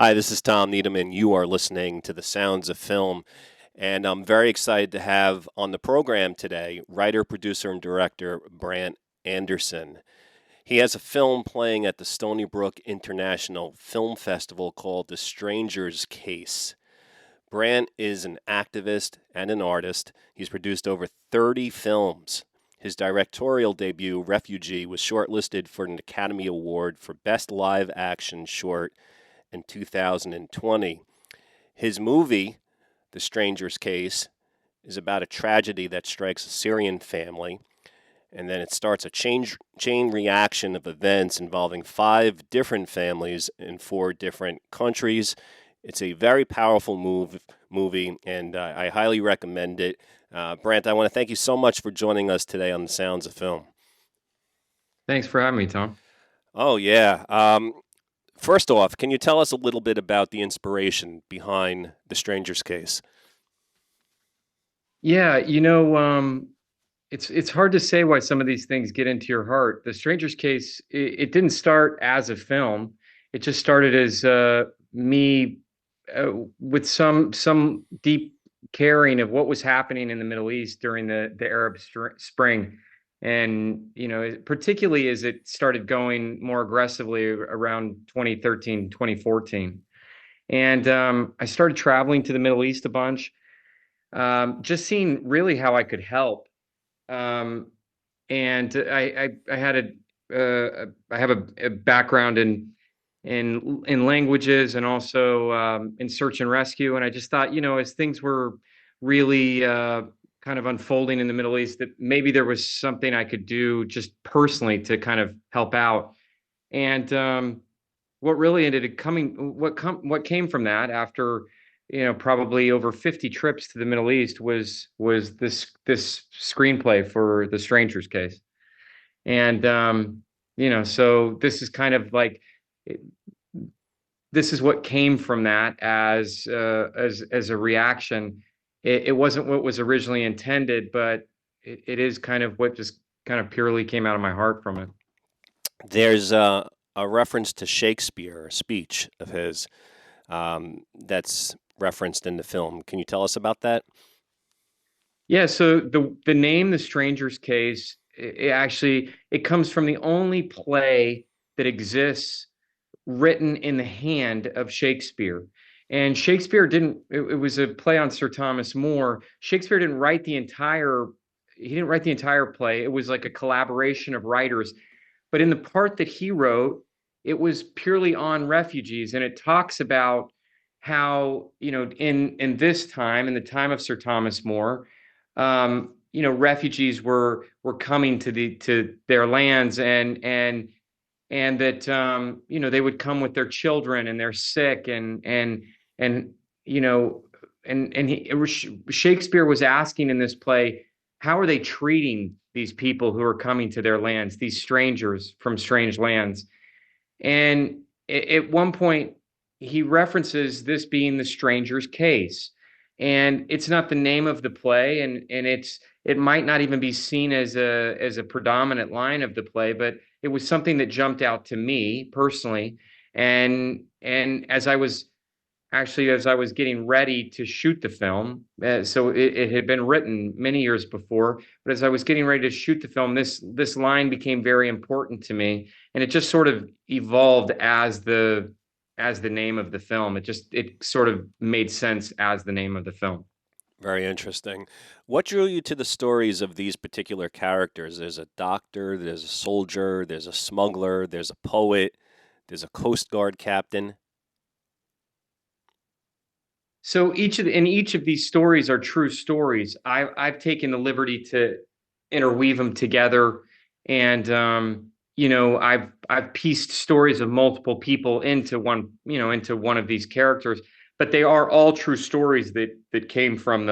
Hi, this is Tom Needham, and you are listening to The Sounds of Film. And I'm very excited to have on the program today writer, producer, and director Brandt Andersen. He has a film playing at the Stony Brook International Film Festival called The Stranger's Case. Brandt is an activist and an artist. He's produced over 30 films. His directorial debut, Refugee, was shortlisted for an Academy Award for Best Live Action Short in 2020. His movie, The Stranger's Case, is about a tragedy that strikes a Syrian family, and then it starts a chain reaction of events involving five different families in four different countries. It's a very powerful movie, and I highly recommend it. Brandt, I want to thank you so much for joining us today on The Sounds of Film. Thanks for having me, Tom. Oh, yeah. First off, can you tell us a little bit about the inspiration behind The Stranger's Case? Yeah, it's hard to say why some of these things get into your heart. The Stranger's Case, it didn't start as a film. It just started as me with some deep caring of what was happening in the Middle East during the Arab Spring, and particularly as it started going more aggressively around 2013, 2014. And I started traveling to the Middle East a bunch, just seeing really how I could help. Um, and I had I have a background in languages and also in search and rescue. And I just thought, as things were really kind of unfolding in the Middle East, that maybe there was something I could do just personally to kind of help out. And what really ended up what came from that after probably over 50 trips to the Middle East was this screenplay for The Stranger's Case. And so this is kind of like this is what came from that as a reaction. It wasn't what was originally intended, but it is kind of what just kind of purely came out of my heart from it. There's a reference to Shakespeare, a speech of his that's referenced in the film. Can you tell us about that? Yeah, so the name The Stranger's Case, it comes from the only play that exists written in the hand of Shakespeare. And Shakespeare didn't it was a play on Sir Thomas More. Shakespeare didn't write the entire he didn't write the entire play. It was like a collaboration of writers. But in the part that he wrote, it was purely on refugees, and it talks about how, in this time, in the time of Sir Thomas More, refugees were coming to their lands, and that they would come with their children and they're sick, and you know Shakespeare was asking in this play, how are they treating these people who are coming to their lands, these strangers from strange lands? And at one point, he references this being the stranger's case. And it's not the name of the play, and it might not even be seen as a predominant line of the play, but it was something that jumped out to me personally. And as I was getting ready to shoot the film, so it had been written many years before, but as I was getting ready to shoot the film, this line became very important to me, and it just sort of evolved as the name of the film. It sort of made sense as the name of the film. Very interesting. What drew you to the stories of these particular characters? There's a doctor, there's a soldier, there's a smuggler, there's a poet, there's a Coast Guard captain. So each of these stories are true stories. I've taken the liberty to interweave them together, and I've pieced stories of multiple people into one of these characters, but they are all true stories that came from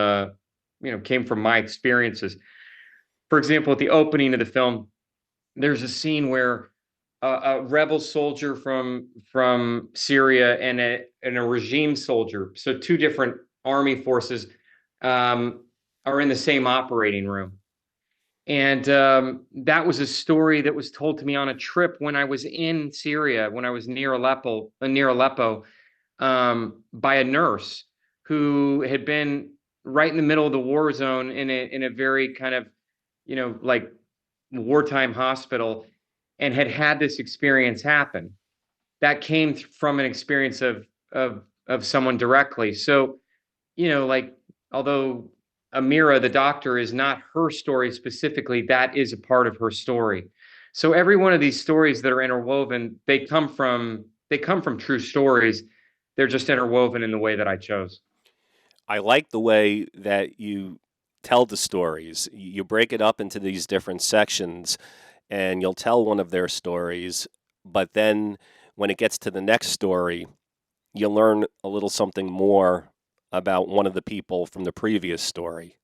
my experiences. For example, at the opening of the film, there's a scene where a rebel soldier from Syria and a regime soldier, so two different army forces, are in the same operating room. And that was a story that was told to me on a trip when I was in Syria, when I was near Aleppo, by a nurse who had been right in the middle of the war zone in a very kind of, like wartime hospital, and had had this experience happen. That came from an experience of someone directly. So, like, although Amira, the doctor, is not her story specifically, that is a part of her story. So every one of these stories that are interwoven, they come from true stories. They're just interwoven in the way that I chose. I like the way that you tell the stories. You break it up into these different sections, and you'll tell one of their stories, but then when it gets to the next story, you learn a little something more about one of the people from the previous story.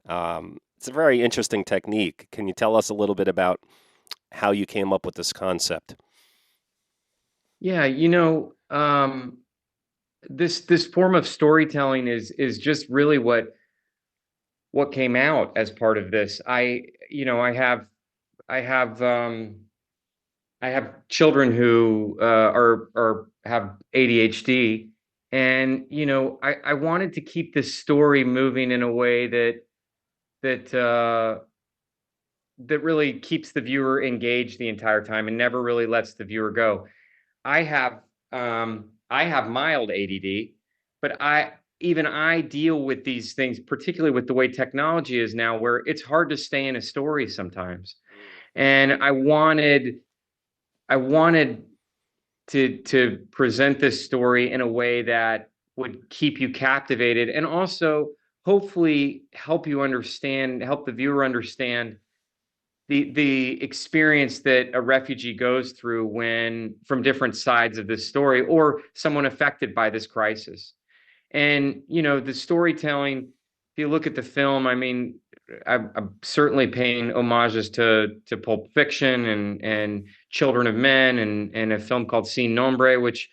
It's a very interesting technique. Can you tell us a little bit about how you came up with this concept? Yeah, this form of storytelling is just really what came out as part of this. I have I have children who are have ADHD, and I wanted to keep this story moving in a way that that really keeps the viewer engaged the entire time and never really lets the viewer go. I have I have mild ADD, but I deal with these things, particularly with the way technology is now, where it's hard to stay in a story sometimes. And I wanted to present this story in a way that would keep you captivated and also hopefully help the viewer understand the experience that a refugee goes through when from different sides of this story, or someone affected by this crisis. And the storytelling, if you look at the film, I mean, I'm certainly paying homages to Pulp Fiction and Children of Men and a film called Sin Nombre, which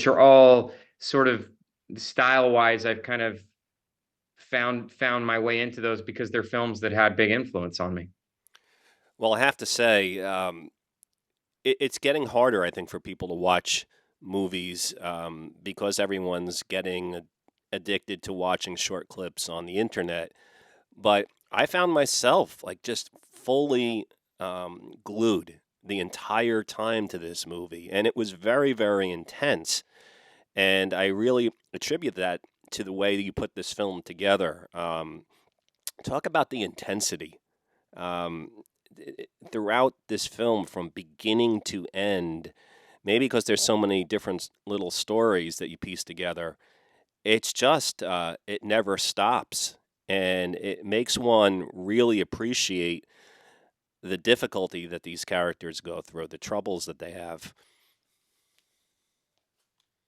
are all sort of style wise. I've kind of found my way into those because they're films that had big influence on me. Well, I have to say, it's getting harder, I think, for people to watch movies because everyone's getting addicted to watching short clips on the internet. But I found myself like just fully glued the entire time to this movie, and it was very, very intense. And I really attribute that to the way that you put this film together. Talk about the intensity. Um, Throughout this film, from beginning to end, maybe because there's so many different little stories that you piece together, it's just it never stops, and it makes one really appreciate the difficulty that these characters go through, the troubles that they have.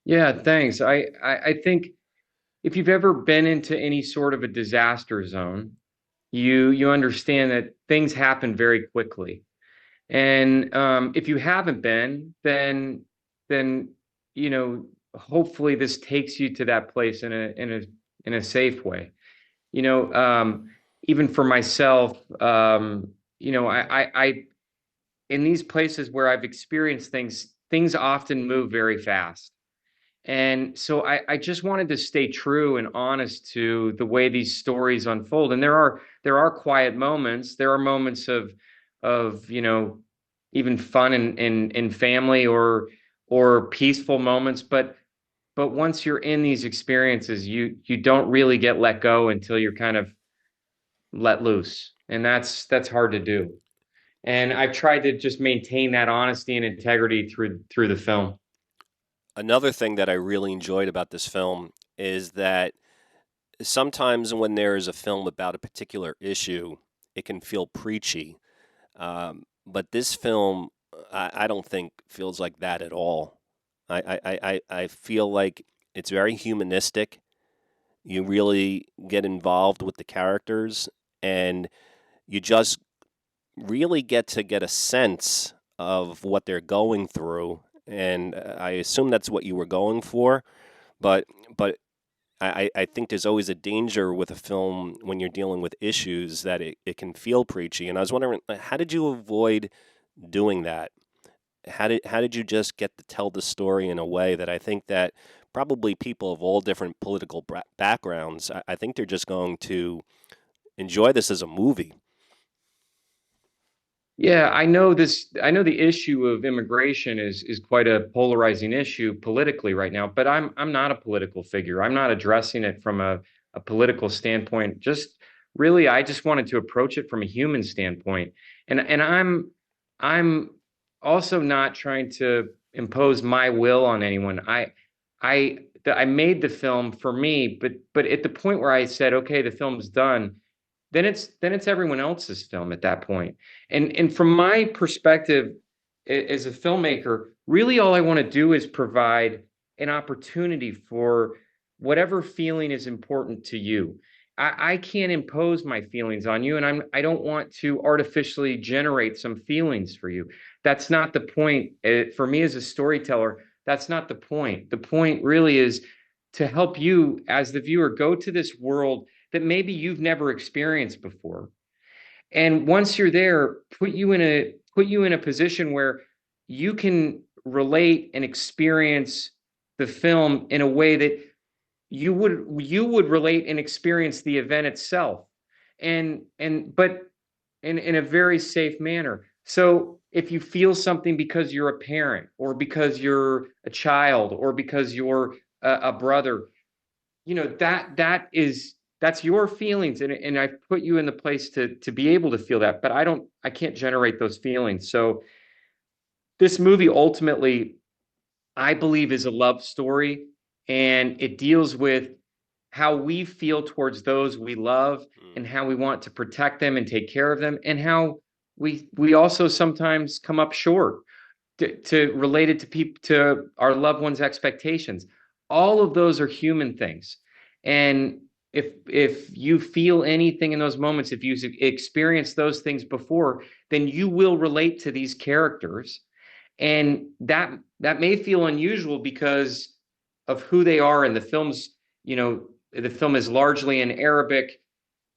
Yeah, thanks. I think if you've ever been into any sort of a disaster zone, you understand that things happen very quickly. And if you haven't been, then hopefully this takes you to that place in a safe way. You know, um, Even for myself, I in these places where I've experienced things, things often move very fast. And so I just wanted to stay true and honest to the way these stories unfold. And there are quiet moments. There are moments of even fun in family, or peaceful moments. But once you're in these experiences, you don't really get let go until you're kind of let loose. And that's hard to do. And I've tried to just maintain that honesty and integrity through the film. Another thing that I really enjoyed about this film is that sometimes when there is a film about a particular issue, it can feel preachy. But this film, I don't think feels like that at all. I feel like it's very humanistic. You really get involved with the characters, and you just really get a sense of what they're going through. And I assume that's what you were going for. But I think there's always a danger with a film when you're dealing with issues that it can feel preachy. And I was wondering, how did you avoid doing that? How did you just get to tell the story in a way that I think that probably people of all different political backgrounds. I think they're just going to enjoy this as a movie. Yeah, I know this. I know the issue of immigration is quite a polarizing issue politically right now, but I'm not a political figure. I'm not addressing it from a political standpoint. Just really, I just wanted to approach it from a human standpoint. And I'm also not trying to impose my will on anyone. I made the film for me, but at the point where I said, okay, the film's done, then it's everyone else's film at that point. And from my perspective as a filmmaker, really all I want to do is provide an opportunity for whatever feeling is important to you. I can't impose my feelings on you, and I don't want to artificially generate some feelings for you. That's not the point. For me as a storyteller, that's not the point. The point really is to help you as the viewer go to this world that maybe you've never experienced before. And once you're there, put you in a position where you can relate and experience the film in a way that you would relate and experience the event itself. But in a very safe manner. So if you feel something because you're a parent or because you're a child or because you're a brother, that's your feelings, and I've put you in the place to be able to feel that, but I can't generate those feelings. So this movie ultimately, I believe, is a love story, and it deals with how we feel towards those we love Mm. and how we want to protect them and take care of them, and how we also sometimes come up short to related to people, to our loved ones' expectations. All of those are human things, and if you feel anything in those moments, if you've experienced those things before, then you will relate to these characters, and that may feel unusual because of who they are. And the film's, the film is largely in Arabic,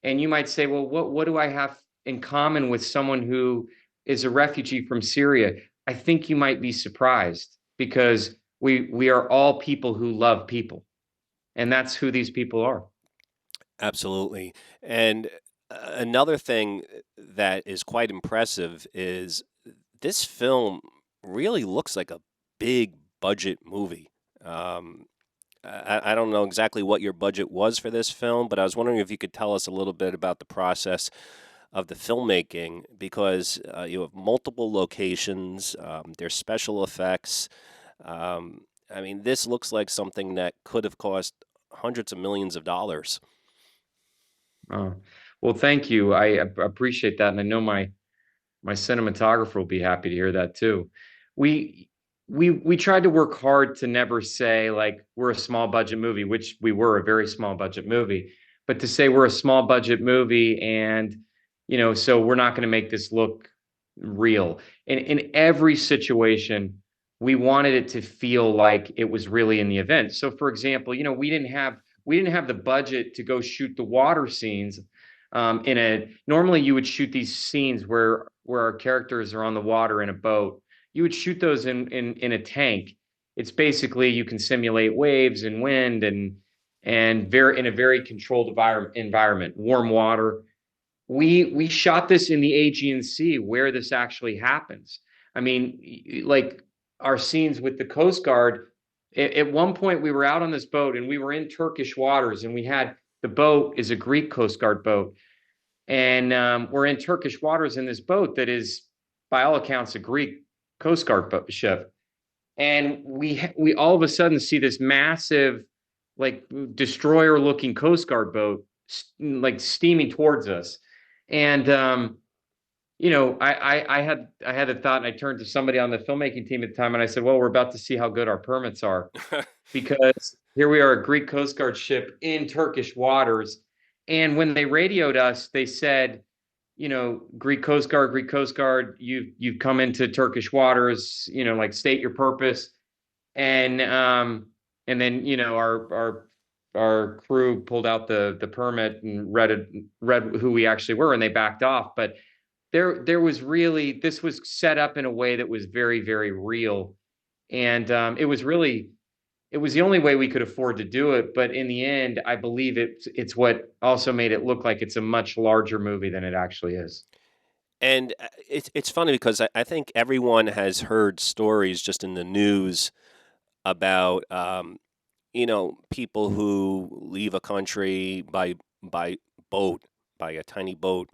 and you might say, well, what do I have in common with someone who is a refugee from Syria? I think you might be surprised because we are all people who love people, and that's who these people are. Absolutely. And another thing that is quite impressive is this film really looks like a big budget movie. Um, I don't know exactly what your budget was for this film, but I was wondering if you could tell us a little bit about the process of the filmmaking because you have multiple locations, there's special effects. I mean, this looks like something that could have cost hundreds of millions of dollars. Uh, well, thank you. I appreciate that, and I know my cinematographer will be happy to hear that too. We we tried to work hard to never say like we're a small budget movie, which we were a very small budget movie, but to say we're a small budget movie and so we're not going to make this look real. In every situation, we wanted it to feel like it was really in the event. So for example, we didn't have the budget to go shoot the water scenes in a normally you would shoot these scenes where our characters are on the water in a boat. You would shoot those in a tank. It's basically you can simulate waves and wind and very in a very controlled environment, warm water. We shot this in the Aegean Sea where this actually happens. I mean, like our scenes with the Coast Guard. At one point, we were out on this boat and we were in Turkish waters, and we had the boat is a Greek Coast Guard boat, and we're in Turkish waters in this boat that is, by all accounts, a Greek Coast Guard ship. And we all of a sudden see this massive, like destroyer-looking Coast Guard boat, like steaming towards us. And I had a thought, and I turned to somebody on the filmmaking team at the time, and I said, "Well, we're about to see how good our permits are." Because here we are, a Greek Coast Guard ship in Turkish waters. And when they radioed us, they said, Greek Coast Guard, you've come into Turkish waters, like state your purpose. And then our crew pulled out the permit and read who we actually were, and they backed off. But there was really this was set up in a way that was very, very real. And it was really it was the only way we could afford to do it. But in the end, I believe it's what also made it look like it's a much larger movie than it actually is. And it's funny because I think everyone has heard stories just in the news about people who leave a country by boat, by a tiny boat,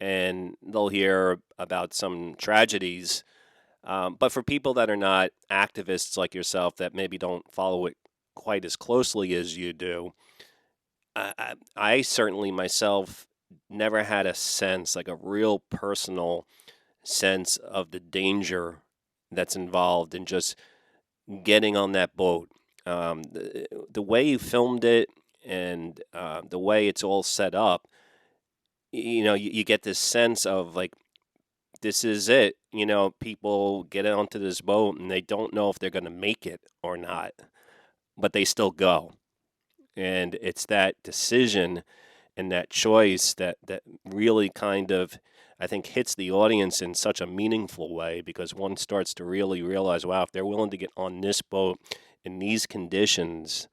and they'll hear about some tragedies. But for people that are not activists like yourself, that maybe don't follow it quite as closely as you do, I certainly myself never had a sense, like a real personal sense of the danger that's involved in just getting on that boat. The way you filmed it and the way it's all set up, you get this sense of like, this is it. People get onto this boat and they don't know if they're going to make it or not, but they still go. And it's that decision and that choice that really kind of, I think, hits the audience in such a meaningful way because one starts to really realize, wow, if they're willing to get on this boat in these conditions,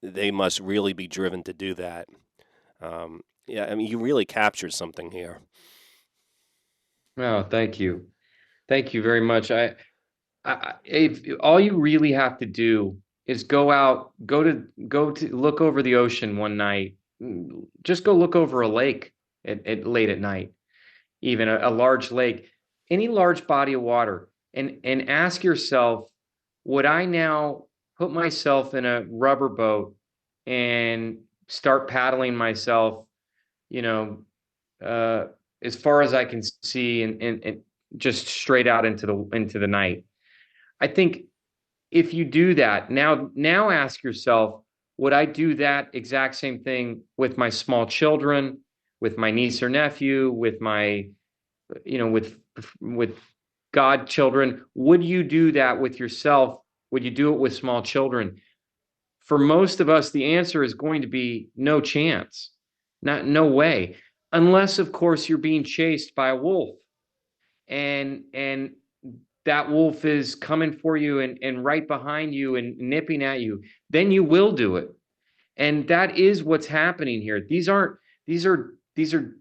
they must really be driven to do that. Yeah, I mean, you really captured something here. Oh, thank you. Thank you very much. If all you really have to do is go to look over the ocean one night. Just go look over a lake late at night, even a large lake, any large body of water, and ask yourself, would I now put myself in a rubber boat and start paddling myself, you know, uh, as far as I can see and just straight out into the night? I think if you do that, now ask yourself, would I do that exact same thing with my small children, with my niece or nephew, with my, with godchildren? Would you do that with yourself? Would you do it with small children? For most of us, the answer is going to be no chance. No way. Unless, of course, you're being chased by a wolf and that wolf is coming for you and right behind you and nipping at you, then you will do it. And that is what's happening here. These are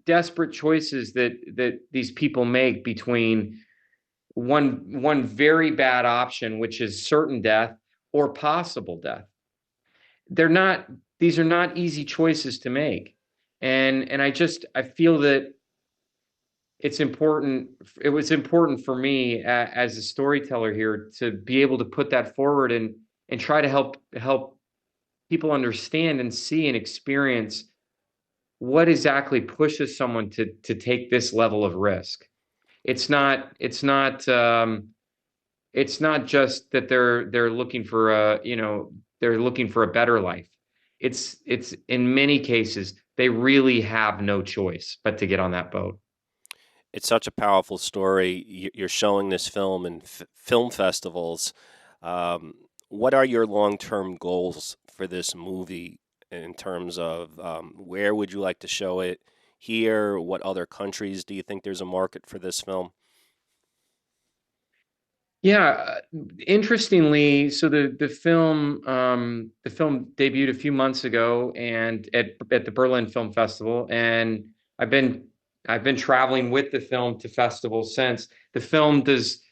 desperate choices that these people make between one very bad option, which is certain death or possible death. They're not These are not easy choices to make. And I feel that it was important for me as a storyteller here to be able to put that forward and try to help people understand and see and experience what exactly pushes someone to take this level of risk. It's not just that they're looking for they're looking for a better life. It's in many cases they really have no choice but to get on that boat. It's such a powerful story. You're showing this film in film festivals. Um, what are your long-term goals for this movie in terms of where would you like to show it here? What other countries do you think there's a market for this film? Yeah, interestingly, so the film debuted a few months ago and at the Berlin Film Festival, and I've been I've been traveling with the film to festivals since. The film does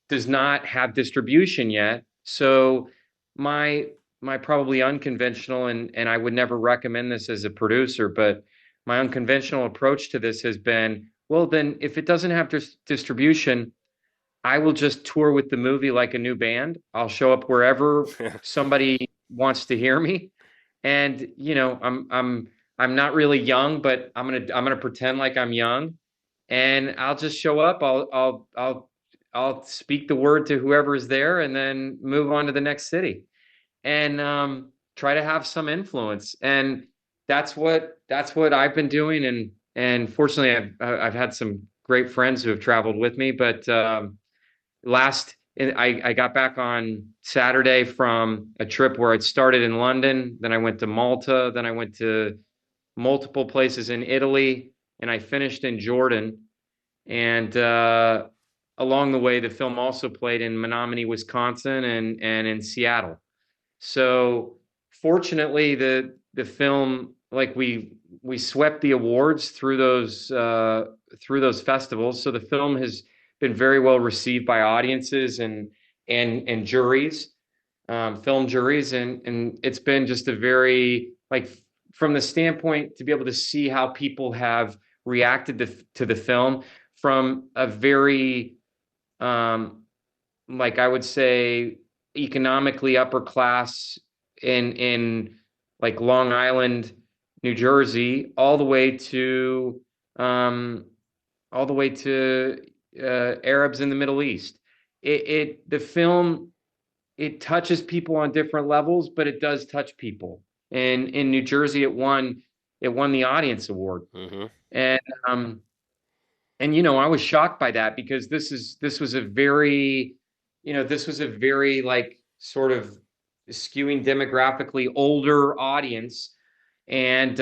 not have distribution yet, so my my probably unconventional, and I would never recommend this as a producer, but my unconventional approach to this has been, well, then if it doesn't have distribution, I will just tour with the movie like a new band. I'll show up wherever somebody wants to hear me. And I'm not really young, but I'm gonna pretend like I'm young, and I'll just show up. I'll speak the word to whoever is there, and then move on to the next city, and try to have some influence. And that's what I've been doing. And fortunately, I've had some great friends who have traveled with me, but last I got back on Saturday from a trip where I'd started in London, then I went to Malta, then I went to multiple places in Italy, and I finished in Jordan. And along the way, the film also played in Menominee, Wisconsin, and in Seattle. So fortunately, the film, like we swept the awards through those festivals. So the film has been very well received by audiences and juries, film juries, and it's been just a very like from the standpoint to be able to see how people have reacted to the film from a very um, like I would say economically upper class in like Long Island, New Jersey, um, all the way to Arabs in the Middle East. The film it touches people on different levels, but it does touch people. And in New Jersey, it won the audience award, Hmm. and um, and I was shocked by that because this was a very this was a very like sort of skewing demographically older audience, and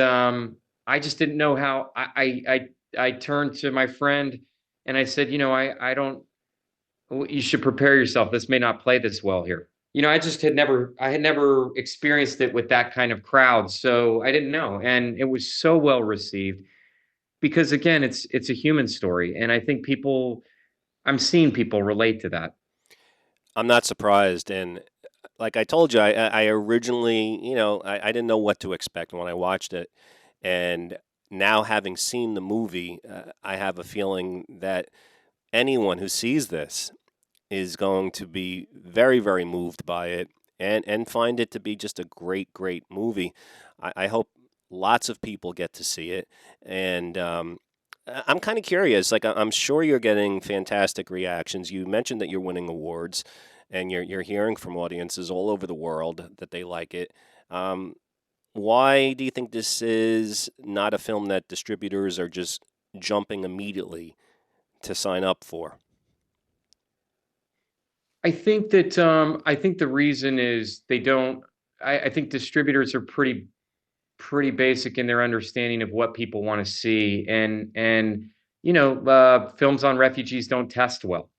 I just didn't know how I turned to my friend and I said, I don't you should prepare yourself. This may not play this well here. I had never experienced it with that kind of crowd, so I didn't know, and it was so well received because again, it's a human story, and I think I'm seeing people relate to that. I'm not surprised. And like I told you, I originally, I didn't know what to expect when I watched it. And now having seen the movie, I have a feeling that anyone who sees this is going to be very, very moved by it and find it to be just a great, great movie. I hope lots of people get to see it. And I'm kind of curious. Like, I'm sure you're getting fantastic reactions. You mentioned that you're winning awards and you're hearing from audiences all over the world that they like it. Um, why do you think this is not a film that distributors are just jumping immediately to sign up for? I think the reason is they don't. I think distributors are pretty basic in their understanding of what people want to see, and films on refugees don't test well,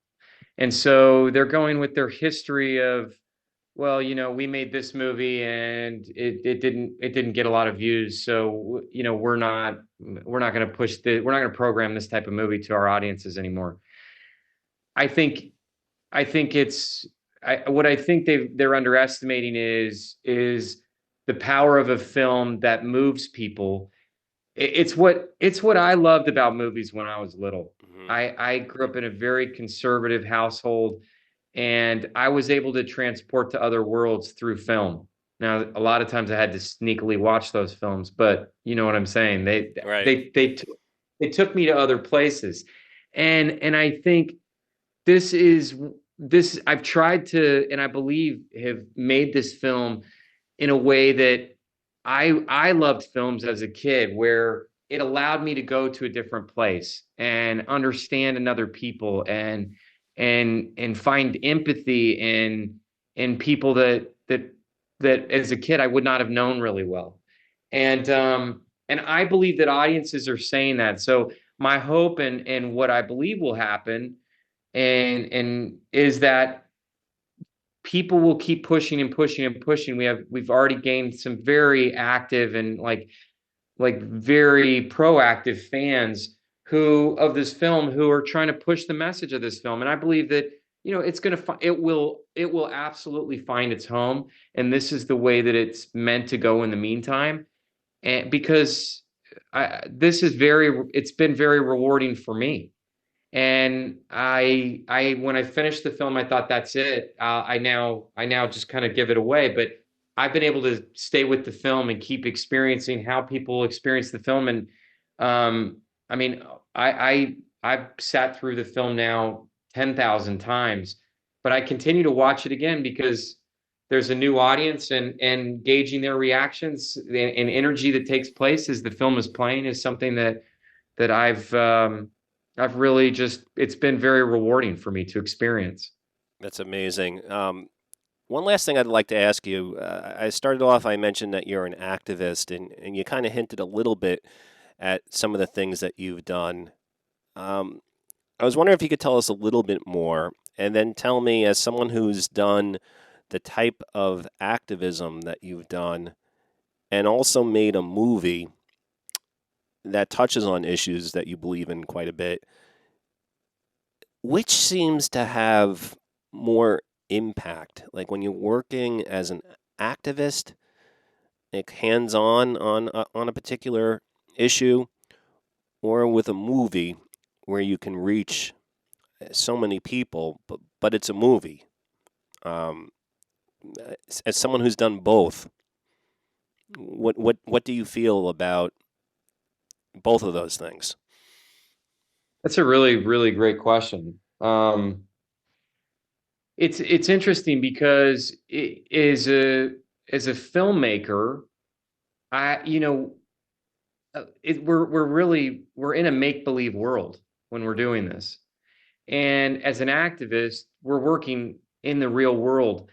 and so they're going with their history of, well, we made this movie and it didn't get a lot of views, so we're not going to we're not going to program this type of movie to our audiences anymore. I think I think it's what I think they're underestimating is the power of a film that moves people. It's what I loved about movies when I was little. Hmm. I grew up in a very conservative household, and I was able to transport to other worlds through film. Now, a lot of times I had to sneakily watch those films, but you know what I'm saying. Right. They took me to other places, and I think this is this I've tried to, and I believe have made this film in a way that I loved films as a kid where it allowed me to go to a different place and understand another people and find empathy in people that as a kid I would not have known really well. And I believe that audiences are saying that. So my hope and what I believe will happen and is that people will keep pushing and pushing and pushing. We've already gained some very active and like very proactive fans who of this film who are trying to push the message of this film. And I believe that it's going to it will absolutely find its home. And this is the way that it's meant to go in the meantime. And because it's been very rewarding for me. And when I finished the film, I thought that's it. I now just kind of give it away. But I've been able to stay with the film and keep experiencing how people experience the film. And I mean, I've sat through the film now 10,000 times, but I continue to watch it again because there's a new audience and gauging their reactions and energy that takes place as the film is playing is something that I've really just it's been very rewarding for me to experience. That's amazing. One last thing I'd like to ask you. I started off, I mentioned that you're an activist, and you kind of hinted a little bit at some of the things that you've done. Um, I was wondering if you could tell us a little bit more, and then tell me, as someone who's done the type of activism that you've done and also made a movie that touches on issues that you believe in quite a bit, which seems to have more impact? Like when you're working as an activist, like hands on a particular issue, or with a movie where you can reach so many people, but it's a movie. Um, as someone who's done both, what do you feel about both of those things? That's a really, really great question. It's interesting because as a filmmaker, I you know we're in a make-believe world when we're doing this. And as an activist, we're working in the real world.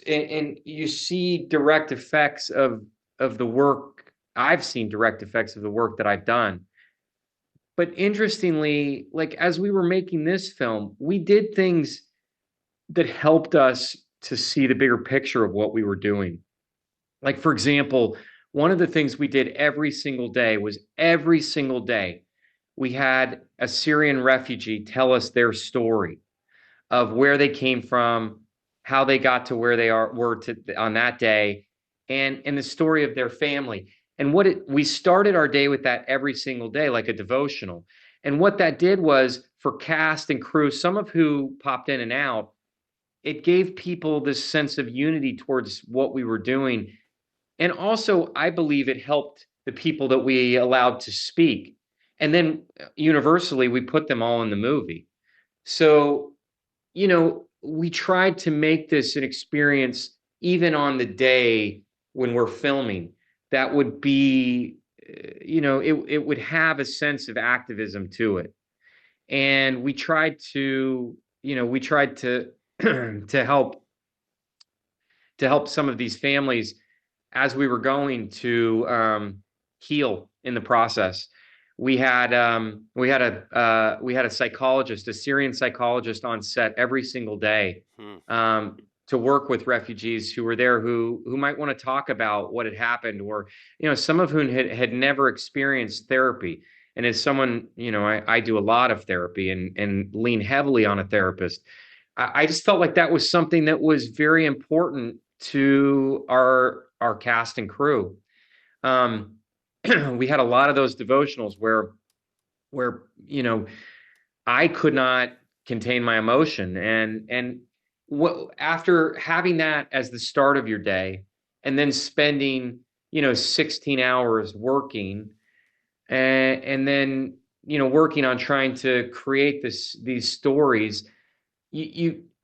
And you see direct effects of the work. I've seen direct effects of the work that I've done. But interestingly, like as we were making this film, we did things that helped us to see the bigger picture of what we were doing. Like, for example, one of the things we did every single day was every single day we had a Syrian refugee tell us their story of where they came from, how they got to where they were on that day, and the story of their family. And we started our day with that every single day, like a devotional. And what that did was for cast and crew, some of who popped in and out, it gave people this sense of unity towards what we were doing. And also, I believe it helped the people that we allowed to speak. And then universally, we put them all in the movie. So, we tried to make this an experience even on the day when we're filming that would be, it would have a sense of activism to it. And we tried to to help some of these families as we were going to heal in the process. We had a psychologist, a Syrian psychologist on set every single day Hmm. to work with refugees who were there who might want to talk about what had happened, or some of whom had never experienced therapy. And as someone, I do a lot of therapy and lean heavily on a therapist. I just felt like that was something that was very important to our cast and crew. Um, we had a lot of those devotionals where I could not contain my emotion, and after having that as the start of your day, and then spending 16 hours working, and then working on trying to create these stories,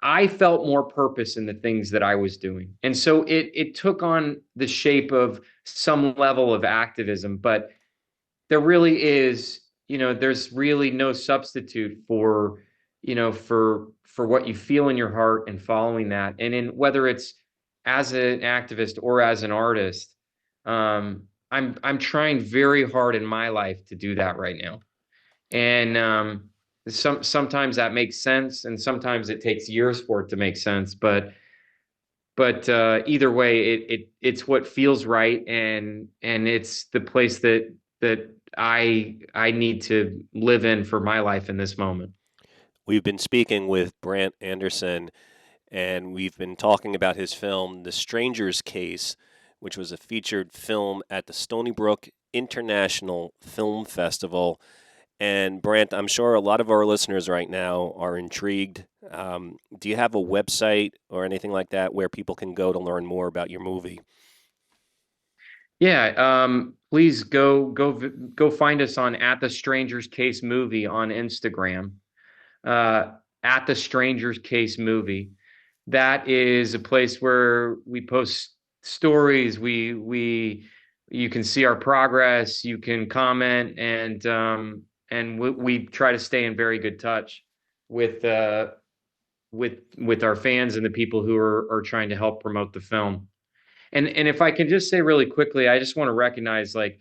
I felt more purpose in the things that I was doing. And so it took on the shape of some level of activism, but there really is, there's really no substitute for, for what you feel in your heart and following that. And in whether it's as an activist or as an artist, I'm trying very hard in my life to do that right now. And sometimes that makes sense, and sometimes it takes years for it to make sense. But either way, it's what feels right, and it's the place that I need to live in for my life in this moment. We've been speaking with Brandt Andersen, and we've been talking about his film, The Stranger's Case, which was a featured film at the Stony Brook International Film Festival. And Brandt, I'm sure a lot of our listeners right now are intrigued. Do you have a website or anything like that where people can go to learn more about your movie? Yeah, please go find us on at the Stranger's Case Movie on Instagram. Uh, at the Stranger's Case Movie. That is a place where we post stories. You can see our progress. You can comment, and we try to stay in very good touch with with our fans and the people who are trying to help promote the film. And if I can just say really quickly, I just want to recognize like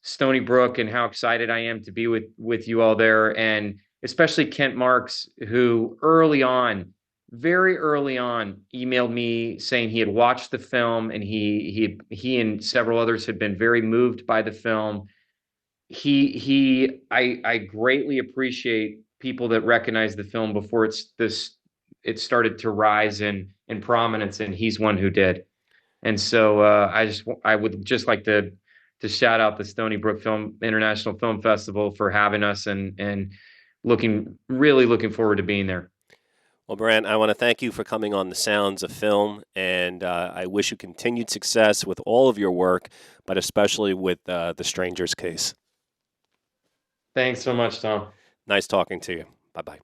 Stony Brook and how excited I am to be with you all there, and especially Kent Marks, who early on very early on emailed me saying he had watched the film and he and several others had been very moved by the film. I greatly appreciate people that recognize the film before it started to rise in prominence, and he's one who did. And so I would just like to shout out the Stony Brook Film International Film Festival for having us, and really looking forward to being there. Well, Brandt, I want to thank you for coming on the Sounds of Film, and I wish you continued success with all of your work, but especially with The Stranger's Case. Thanks so much, Tom. Nice talking to you. Bye bye.